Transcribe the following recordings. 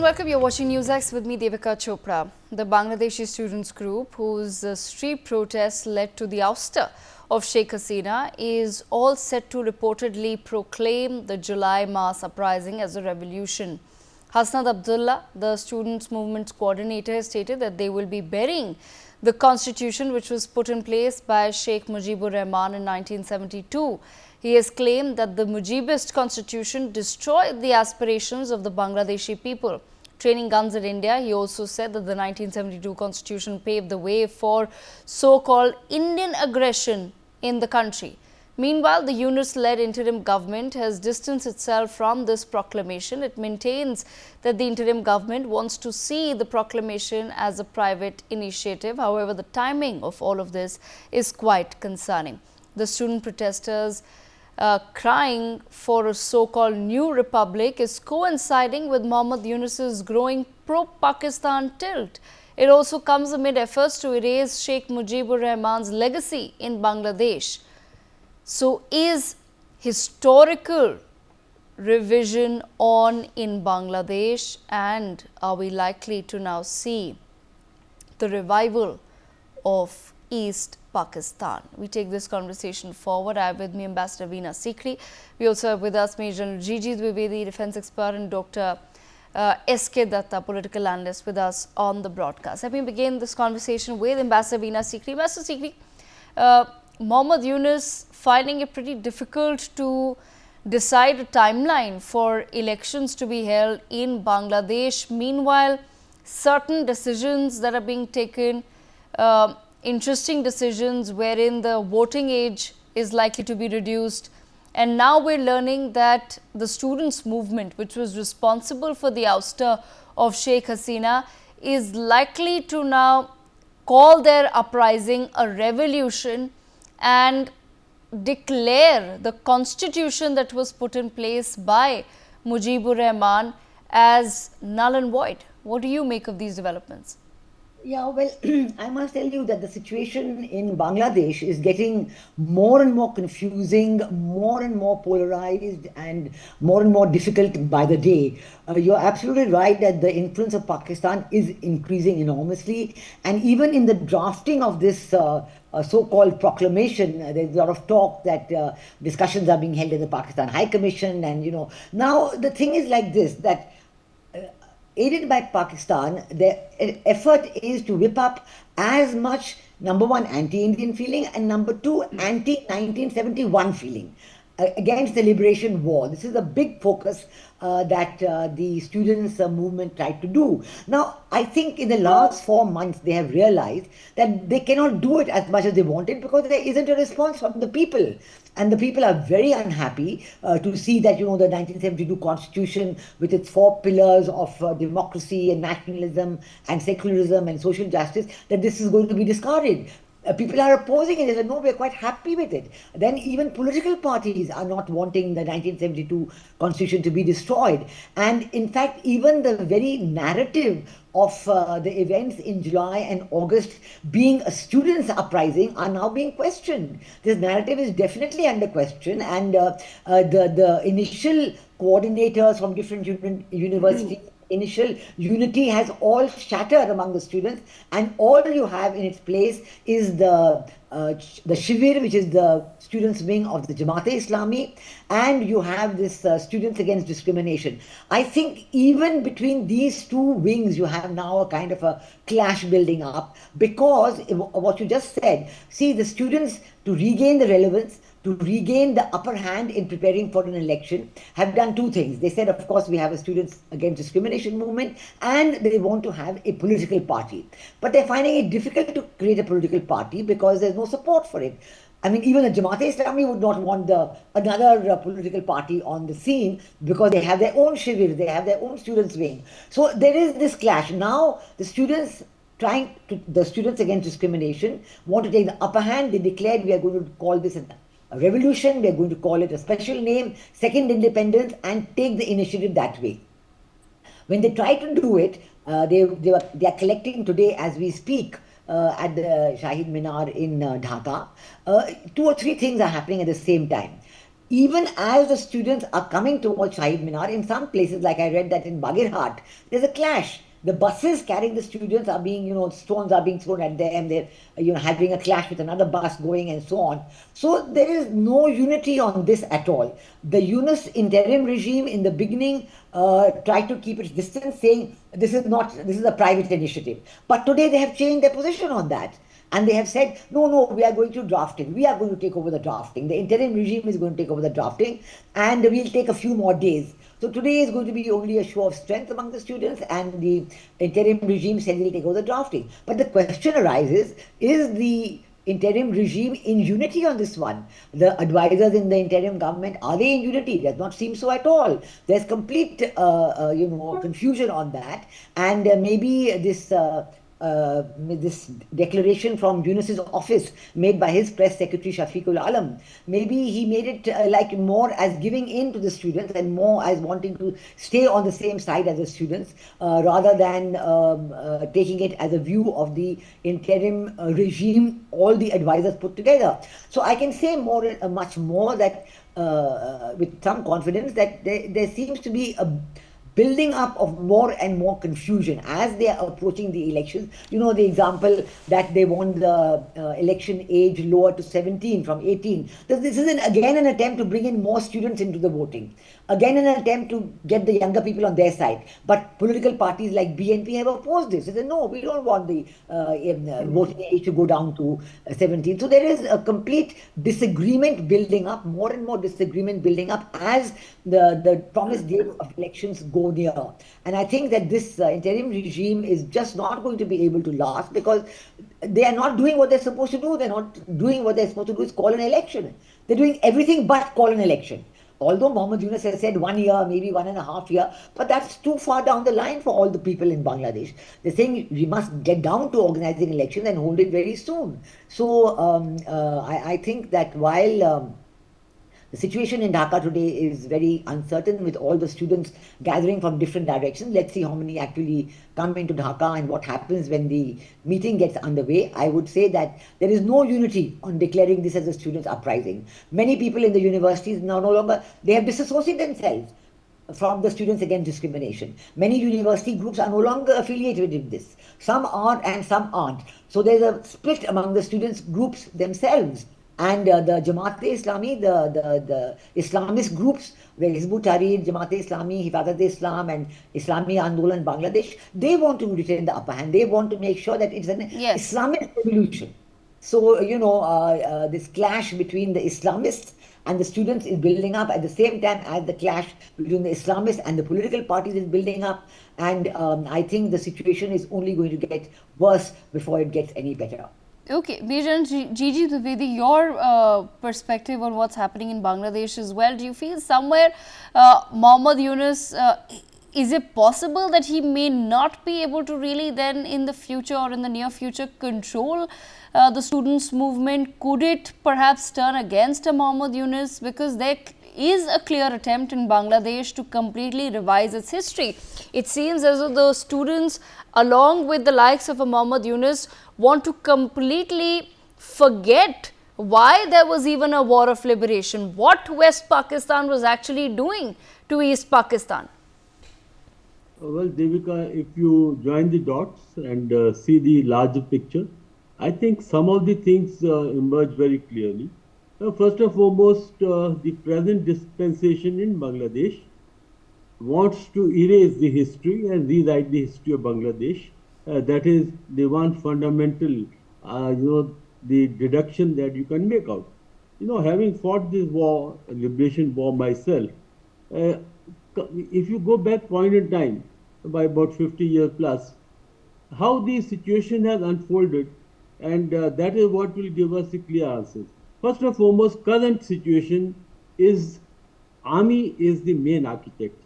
welcome. You're watching NewsX with me, Devika Chopra. The Bangladeshi students group, whose street protests led to the ouster of Sheikh Hasina, is all set to reportedly proclaim the July mass uprising as a revolution. Hasnat Abdullah, the students' movement's coordinator, has stated that they will be burying the constitution which was put in place by Sheikh Mujibur Rahman in 1972. He has claimed that the Mujibist constitution destroyed the aspirations of the Bangladeshi people. Training guns at India, he also said that the 1972 constitution paved the way for so-called Indian aggression in the country. Meanwhile, the Yunus-led interim government has distanced itself from this proclamation. It maintains that the interim government wants to see the proclamation as a private initiative. However, the timing of all of this is quite concerning. The student protesters crying for a so-called new republic is coinciding with Mohammad Yunus's growing pro-Pakistan tilt. It also comes amid efforts to erase Sheikh Mujibur Rahman's legacy in Bangladesh. So, is historical revision on in Bangladesh, and are we likely to now see the revival of East Pakistan? We take this conversation forward. I have with me Ambassador Veena Sikri. We also have with us Major General Gigi Dwivedi, defense expert, and Dr. S.K. Datta, political analyst, with us on the broadcast. Let me begin this conversation with Ambassador Veena Sikri. Ambassador Sikri, Mohammad Yunus finding it pretty difficult to decide a timeline for elections to be held in Bangladesh. Meanwhile, certain decisions that are being taken, interesting decisions wherein the voting age is likely to be reduced. And now we're learning that the students' movement, which was responsible for the ouster of Sheikh Hasina, is likely to now call their uprising a revolution and declare the constitution that was put in place by Mujibur Rahman as null and void. What do you make of these developments? Yeah, well, I must tell you that the situation in Bangladesh is getting more and more confusing, more and more polarized, and more difficult by the day. You're absolutely right that the influence of Pakistan is increasing enormously. And even in the drafting of this so-called proclamation, there's a lot of talk that discussions are being held in the Pakistan High Commission. And, now the thing is like this, that aided by Pakistan, their effort is to whip up as much, number one, anti-Indian feeling, and number two, anti-1971 feeling against the liberation war. This is a big focus that the students' movement tried to do. Now, I think in the last 4 months, they have realized that they cannot do it as much as they wanted because there isn't a response from the people. And the people are very unhappy to see that, the 1972 constitution with its 4 pillars of democracy and nationalism and secularism and social justice, that this is going to be discarded. People are opposing it. They said, no, we're quite happy with it. Then even political parties are not wanting the 1972 constitution to be destroyed. And in fact, even the very narrative of the events in July and August being a students' uprising are now being questioned. This narrative is definitely under question, and the initial coordinators from different universities, initial unity has all shattered among the students, and all you have in its place is the Shivir, which is the students' wing of the Jamaat-e-Islami, and you have this Students Against Discrimination. I think even between these two wings, you have now a kind of a clash building up, because what you just said, see, the students, to regain the relevance, to regain the upper hand in preparing for an election, have done two things. They said, of course, we have a Students Against Discrimination movement, and they want to have a political party. But they're finding it difficult to create a political party because there's no support for it. I mean, even the Jamaat-e-Islami would not want another political party on the scene because they have their own shivir, they have their own students' wing. So there is this clash. Now, the Students Against Discrimination want to take the upper hand. They declared, we are going to call this a revolution, we are going to call it a special name, second independence, and take the initiative that way. When they try to do it, they are collecting today as we speak at the Shahid Minar in Dhaka. 2 or 3 things are happening at the same time. even as the students are coming towards Shahid Minar, in some places, like I read that in Bagirhat, there's a clash. The buses carrying the students are being, stones are being thrown at them. They're, having a clash with another bus going and so on. So there is no unity on this at all. The Yunus interim regime in the beginning tried to keep its distance, saying this is a private initiative. But today they have changed their position on that. And they have said, no, no, we are going to drafting. We are going to take over the drafting. The interim regime is going to take over the drafting, and we'll take a few more days. So today is going to be only a show of strength among the students, and the interim regime said we'll take over the drafting. But the question arises, is the interim regime in unity on this one? The advisors in the interim government, are they in unity? It does not seem so at all. There's complete, confusion on that. And maybe this declaration from Yunus's office made by his press secretary Shafiqul Alam, maybe he made it like more as giving in to the students and more as wanting to stay on the same side as the students, rather than taking it as a view of the interim regime, all the advisors put together. So I can say much more that with some confidence that there seems to be a building up of more and more confusion as they are approaching the elections. The example that they want the election age lower to 17 from 18. This is again an attempt to bring in more students into the voting. Again, an attempt to get the younger people on their side. But political parties like BNP have opposed this. They said, no, we don't want the voting age to go down to 17. So there is a complete disagreement building up, more and more disagreement building up as the promised dates of elections go near. And I think that this interim regime is just not going to be able to last, because they are not doing what they're supposed to do. They're not doing what they're supposed to do is call an election. They're doing everything but call an election. Although Mohammed Yunus has said 1 year, maybe 1.5 years, but that's too far down the line for all the people in Bangladesh. They're saying we must get down to organizing elections and hold it very soon. So I think that while the situation in Dhaka today is very uncertain, with all the students gathering from different directions. Let's see how many actually come into Dhaka and what happens when the meeting gets underway. I would say that there is no unity on declaring this as a students' uprising. Many people in the universities now no longer, they have disassociated themselves from the Students Against Discrimination. Many university groups are no longer affiliated with this. Some are and some aren't. So there's a split among the students groups themselves. And the Jamaat-e-Islami, the Islamist groups, the Hizb ut-Tahrir, Jamaat-e-Islami, Hifazat-e-Islam and Islami Andolan Bangladesh, they want to retain the upper hand. They want to make sure that it's an Islamic revolution. So, this clash between the Islamists and the students is building up at the same time as the clash between the Islamists and the political parties is building up. And I think the situation is only going to get worse before it gets any better. Okay, Bijan, Gigi Dwivedi, your perspective on what's happening in Bangladesh as well. Do you feel somewhere Mohammed Yunus, is it possible that he may not be able to really then in the future or in the near future control the students' movement? Could it perhaps turn against a Mohammed Yunus, because there is a clear attempt in Bangladesh to completely revise its history? It seems as though the students, along with the likes of a Mohammed Yunus, want to completely forget why there was even a war of liberation, what West Pakistan was actually doing to East Pakistan. Well, Devika, if you join the dots and see the larger picture, I think some of the things emerge very clearly. First and foremost, the present dispensation in Bangladesh wants to erase the history and rewrite the history of Bangladesh. That is the one fundamental, the deduction that you can make out. Having fought this war, liberation war myself, if you go back point in time, by about 50 years plus, how the situation has unfolded, and that is what will give us the clear answers. First and foremost, current situation is army is the main architect.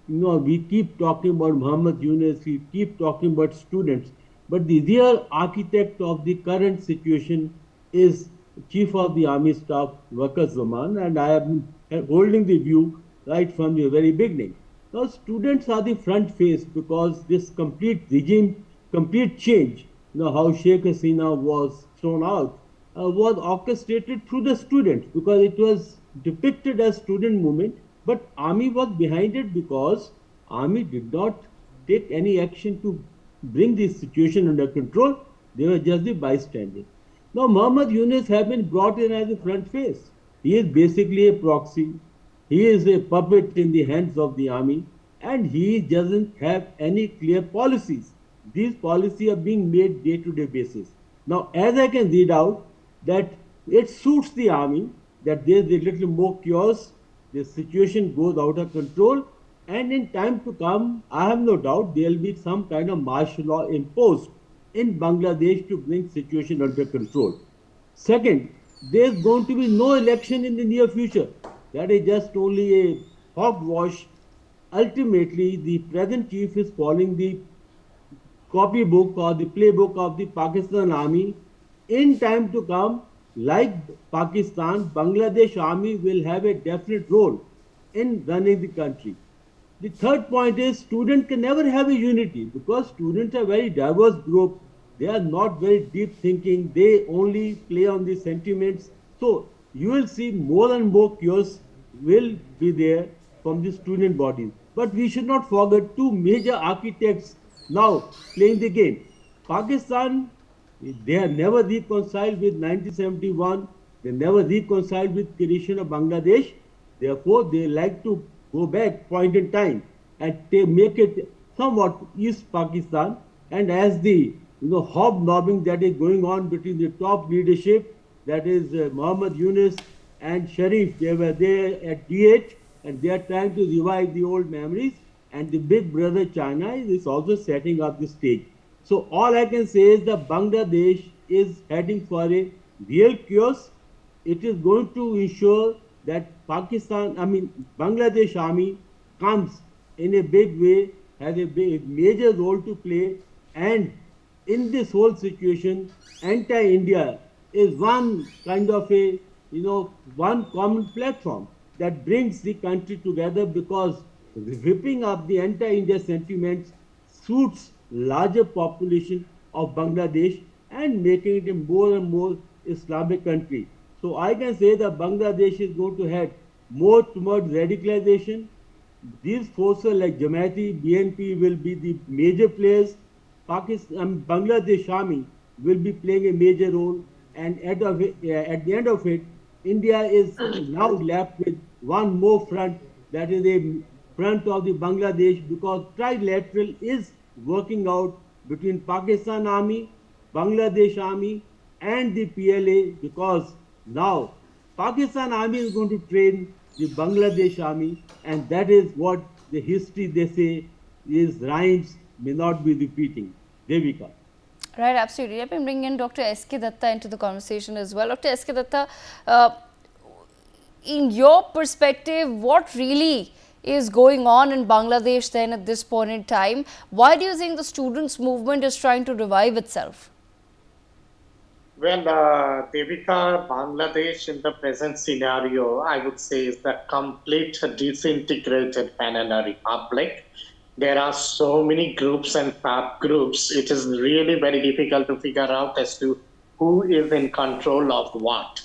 We keep talking about Mohammed Yunus, we keep talking about students, but the real architect of the current situation is Chief of the Army Staff, Waqar Zaman, and I have been holding the view right from the very beginning. Now, students are the front face, because this complete regime, complete change, how Sheikh Hasina was thrown out, was orchestrated through the students, because it was depicted as student movement, but army was behind it because army did not take any action to bring this situation under control. They were just the bystanders. Now Muhammad Yunus has been brought in as a front face. He is basically a proxy. He is a puppet in the hands of the army, and he doesn't have any clear policies. These policies are being made day-to-day basis. Now, as I can read out, that it suits the army that there's a little more chaos, the situation goes out of control, and in time to come, I have no doubt there will be some kind of martial law imposed in Bangladesh to bring situation under control. Second, there's going to be no election in the near future. That is just only a hogwash. Ultimately, the present chief is following the copybook or the playbook of the Pakistan army. In time to come, like Pakistan, Bangladesh army will have a definite role in running the country. The third point is students can never have a unity because students are very diverse group. They are not very deep thinking. They only play on the sentiments. So you will see more and more chaos will be there from the student bodies. But we should not forget two major architects now playing the game. Pakistan, they are never reconciled with 1971. They never reconciled with creation of Bangladesh. Therefore, they like to go back point in time and make it somewhat East Pakistan. And as the hobnobbing that is going on between the top leadership, that is Muhammad Yunus and Sharif, they were there at D8 and they are trying to revive the old memories. And the big brother China is also setting up the stage. So all I can say is that Bangladesh is heading for a real chaos. It is going to ensure that Bangladesh army comes in a big way, has a major role to play, and in this whole situation, anti-India is one kind of a, one common platform that brings the country together because whipping up the anti-India sentiments suits larger population of Bangladesh and making it a more and more Islamic country. So I can say that Bangladesh is going to head more towards radicalization. These forces like Jamaati, BNP will be the major players. Bangladesh army will be playing a major role, and at the end of it, India is now left with one more front, that is a front of the Bangladesh, because trilateral is working out between Pakistan army, Bangladesh army, and the PLA, because now Pakistan army is going to train the Bangladesh army, and that is what the history they say is rhymes may not be repeating. Devika. Right, absolutely. Let me bring in Dr. S.K. Datta into the conversation as well. Dr. S.K. Datta, in your perspective, what really is going on in Bangladesh then at this point in time? Why do you think the students' movement is trying to revive itself? Well, Devika, Bangladesh in the present scenario, I would say, is the complete disintegrated banana republic. There are so many groups and subgroups. It is really very difficult to figure out as to who is in control of what.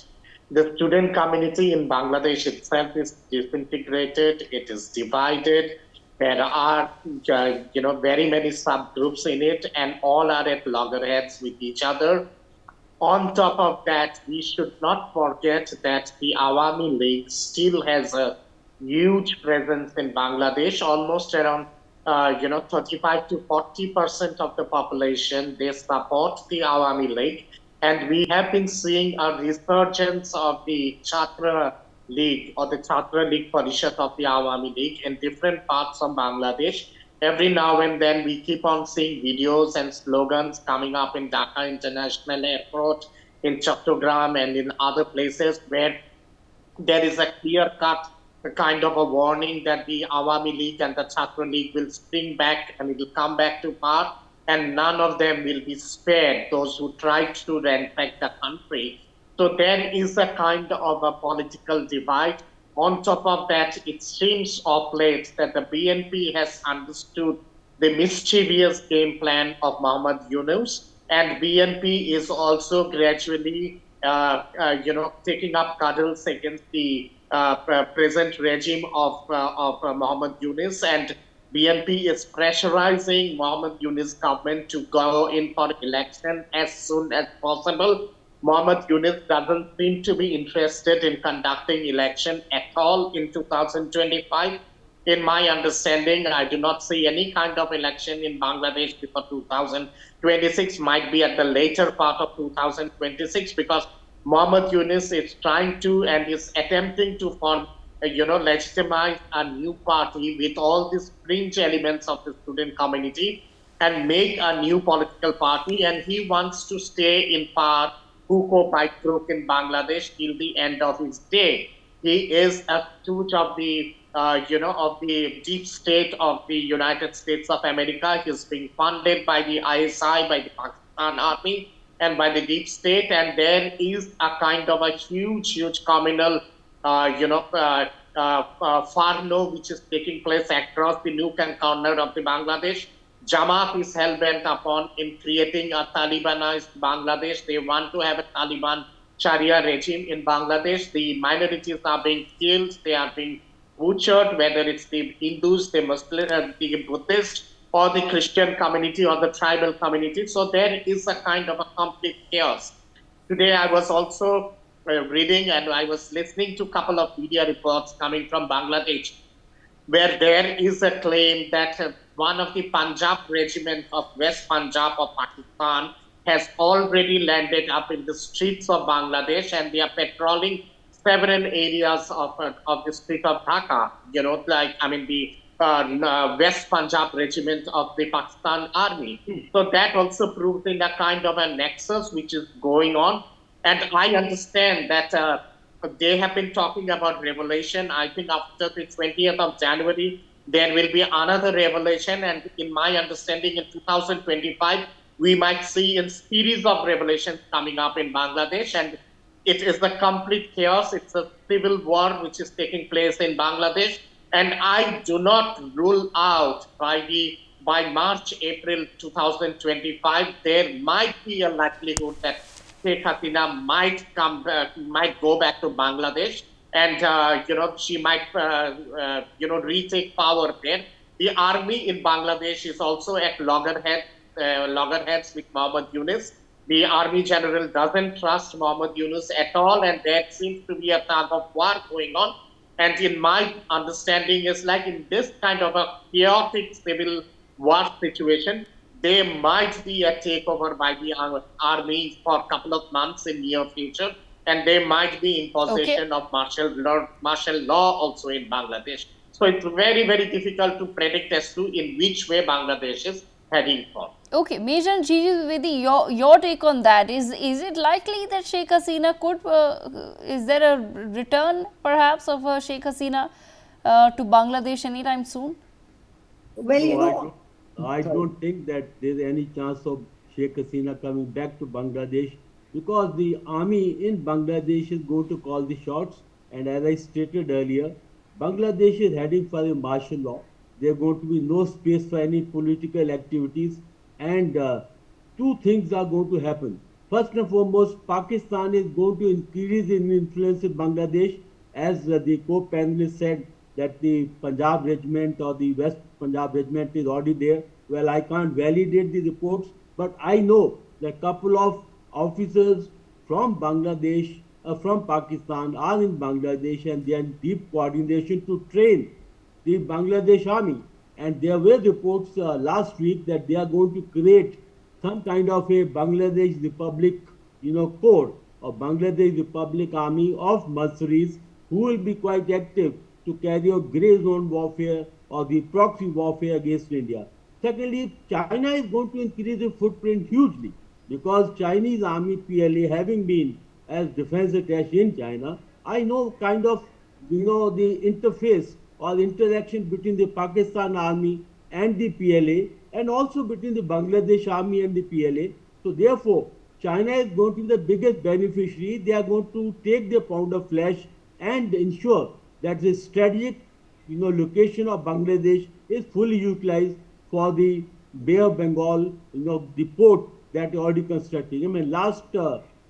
The student community in Bangladesh itself is disintegrated. It is divided. There are, very many subgroups in it, and all are at loggerheads with each other. On top of that, we should not forget that the Awami League still has a huge presence in Bangladesh, almost around 35 to 40% of the population. They support the Awami League. And we have been seeing a resurgence of the Chhatra League or the Chhatra League Parishad of the Awami League in different parts of Bangladesh. Every now and then we keep on seeing videos and slogans coming up in Dhaka International Airport, in Chattogram and in other places where there is a clear-cut kind of a warning that the Awami League and the Chhatra League will spring back and it will come back to power, and none of them will be spared, those who tried to ransack the country. So there is a kind of a political divide. On top of that, it seems of late that the BNP has understood the mischievous game plan of Muhammad Yunus, and BNP is also gradually, taking up cuddles against the present regime of Mohammed Yunus, and BNP is pressurizing Mohammed Yunus government to go in for election as soon as possible. Mohammed Yunus doesn't seem to be interested in conducting election at all in 2025. In my understanding, I do not see any kind of election in Bangladesh before 2026, might be at the later part of 2026, because Mohammed Yunus is trying to and is attempting to form, legitimize a new party with all these fringe elements of the student community and make a new political party. And he wants to stay in power, hook or by crook, in Bangladesh till the end of his day. He is a stooge of the of the deep state of the United States of America. He's being funded by the ISI, by the Pakistan Army, and by the deep state. And there is a kind of a huge communal, farno which is taking place across the nook and corner of the Bangladesh. Jamaat is hell-bent upon in creating a Talibanized Bangladesh. They want to have a Taliban Sharia regime in Bangladesh. The minorities are being killed, they are being butchered, whether it's the Hindus, the Muslim, the Buddhist, or the Christian community or the tribal community. So there is a kind of a complete chaos. Today I was also reading and I was listening to a couple of media reports coming from Bangladesh, where there is a claim that one of the Punjab regiment of West Punjab of Pakistan has already landed up in the streets of Bangladesh, and they are patrolling several areas of the street of Dhaka, the West Punjab regiment of the Pakistan Army. So that also proves in a kind of a nexus which is going on. And I understand that they have been talking about revelation. I think after the 20th of January, there will be another revelation. And in my understanding, in 2025, we might see a series of revelations coming up in Bangladesh. And it is the complete chaos. It's a civil war which is taking place in Bangladesh. And I do not rule out by March, April 2025, there might be a likelihood that Sheikh Hasina might go back to Bangladesh, and she might retake power there. The army in Bangladesh is also at loggerheads with Mohammed Yunus. The army general doesn't trust Mohammed Yunus at all, and there seems to be a tug of war going on. And in my understanding, is like in this kind of a chaotic civil war situation, there might be a takeover by the army for a couple of months in near future, and they might be in possession of martial law also in Bangladesh. So it's very, very difficult to predict as to in which way Bangladesh is heading for. Okay, Major Gigi Vedi, your take on that. Is it likely that Sheikh Hasina could, is there a return perhaps of Sheikh Hasina to Bangladesh anytime soon? Well, I don't think that there's any chance of Sheikh Hasina coming back to Bangladesh, because the army in Bangladesh is going to call the shots. And as I stated earlier, Bangladesh is heading for a martial law. There are going to be no space for any political activities. And two things are going to happen. First and foremost, Pakistan is going to increase in influence in Bangladesh, as the co-panelist said that the Punjab regiment or the West Punjab regiment is already there. Well, I can't validate the reports, but I know that a couple of officers from Bangladesh, from Pakistan are in Bangladesh, and they are in deep coordination to train the Bangladesh army. And there were reports last week that they are going to create some kind of a Bangladesh Republic, corps, or Bangladesh Republic Army of mercenaries who will be quite active to carry out grey zone warfare or the proxy warfare against India. Secondly, China is going to increase its footprint hugely, because Chinese army PLA, having been as defense attaché in China, I know kind of, the interface or interaction between the Pakistan army and the PLA, and also between the Bangladesh army and the PLA. So therefore, China is going to be the biggest beneficiary. They are going to take the pound of flesh and ensure that the strategic location of Bangladesh is fully utilized for the Bay of Bengal, the port that is already constructed. Last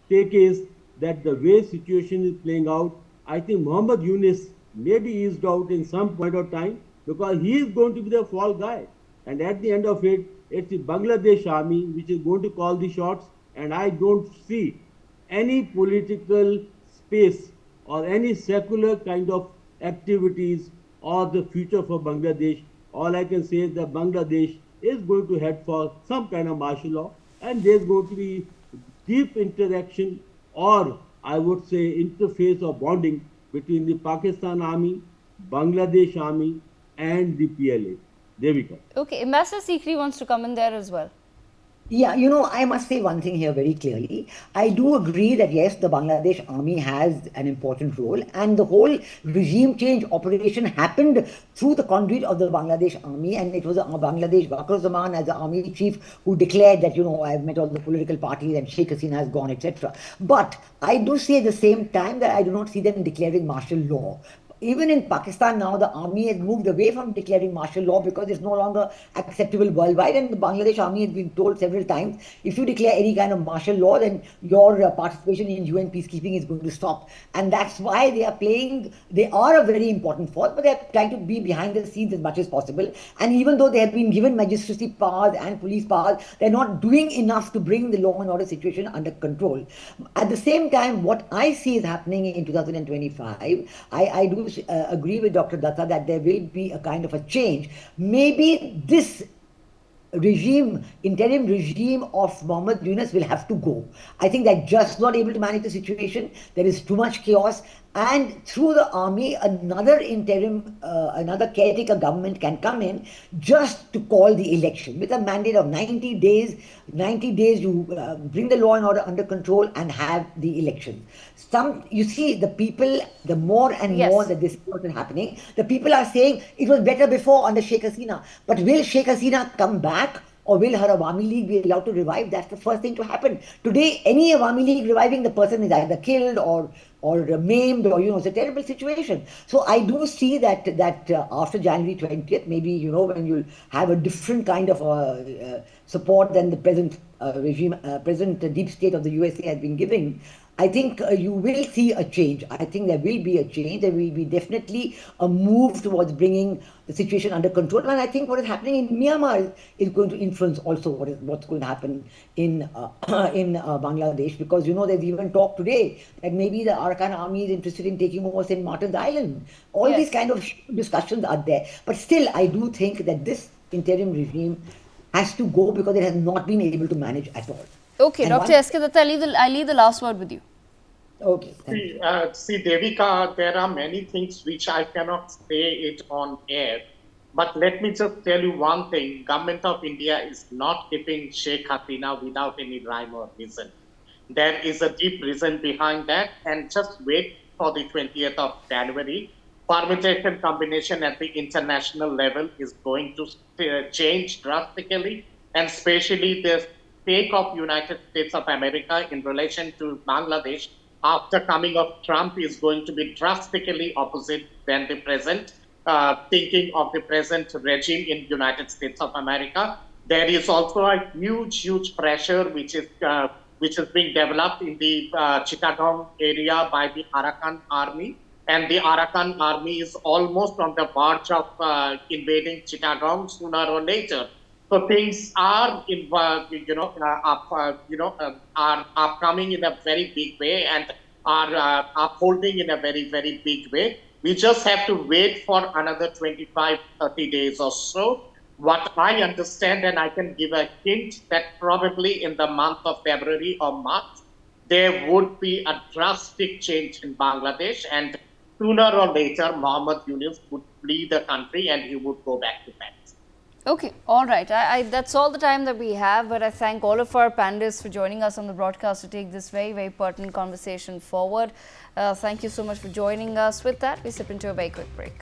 take is that the way situation is playing out, I think Muhammad Yunus may be eased out in some point of time because he is going to be the fall guy. And at the end of it, it's the Bangladesh army which is going to call the shots. And I don't see any political space or any secular kind of activities or the future for Bangladesh. All I can say is that Bangladesh is going to head for some kind of martial law, and there's going to be deep interaction, or I would say interface or bonding between the Pakistan army, Bangladesh army, and the PLA. Devika. Okay, Ambassador Sikri wants to come in there as well. Yeah, I must say one thing here very clearly. I do agree that yes, the Bangladesh army has an important role, and the whole regime change operation happened through the conduit of the Bangladesh army, and it was Bangladesh Wakar as the army chief who declared that, I've met all the political parties and Sheikh Hasina has gone, etc. But I do say at the same time that I do not see them declaring martial law. Even in Pakistan now, the army has moved away from declaring martial law because it's no longer acceptable worldwide. And the Bangladesh army has been told several times, if you declare any kind of martial law, then your participation in UN peacekeeping is going to stop. And that's why they are a very important force, but they're trying to be behind the scenes as much as possible. And even though they have been given magistracy powers and police powers, they're not doing enough to bring the law and order situation under control. At the same time, what I see is happening in 2025, I do agree with Dr. Datta that there will be a kind of a change. Maybe this interim regime of Muhammad Yunus will have to go. I think they're just not able to manage the situation. There is too much chaos. And through the army, another caretaker government can come in just to call the election with a mandate of 90 days. 90 days you bring the law and order under control and have the election. You see, the people, the more and more that this is happening, the people are saying it was better before under Sheikh Hasina. But will Sheikh Hasina come back? Or will her Awami League be allowed to revive? That's the first thing to happen. Today, any Awami League reviving, the person is either killed or maimed, or it's a terrible situation. So I do see that after January 20th, maybe when you'll have a different kind of support than the present regime, present deep state of the USA has been giving. I think you will see a change. I think there will be a change. There will be definitely a move towards bringing the situation under control. And I think what is happening in Myanmar is going to influence also what's going to happen in Bangladesh, because there's even talk today that maybe the Arakan army is interested in taking over St. Martin's Island. All these kind of discussions are there. But still, I do think that this interim regime has to go because it has not been able to manage at all. Okay, and Dr. S.K. Datta, I'll leave the last word with you. Okay. See, Devika, there are many things which I cannot say it on air. But let me just tell you one thing. Government of India is not keeping Sheikh Hasina without any rhyme or reason. There is a deep reason behind that. And just wait for the 20th of January. Permutation combination at the international level is going to change drastically. And especially the take of United States of America in relation to Bangladesh after coming of Trump is going to be drastically opposite than the present thinking of the present regime in United States of America. There is also a huge pressure which is being developed in the Chittagong area by the Arakan army, and the Arakan army is almost on the verge of invading Chittagong sooner or later. So things are, are upcoming in a very big way and are upholding in a very, very big way. We just have to wait for another 25, 30 days or so. What I understand, and I can give a hint, that probably in the month of February or March, there would be a drastic change in Bangladesh, and sooner or later, Muhammad Yunus would flee the country and he would go back to Paris. Okay, all right. That's all the time that we have, but I thank all of our panelists for joining us on the broadcast to take this very, very pertinent conversation forward. Thank you so much for joining us. With that, we step into a very quick break.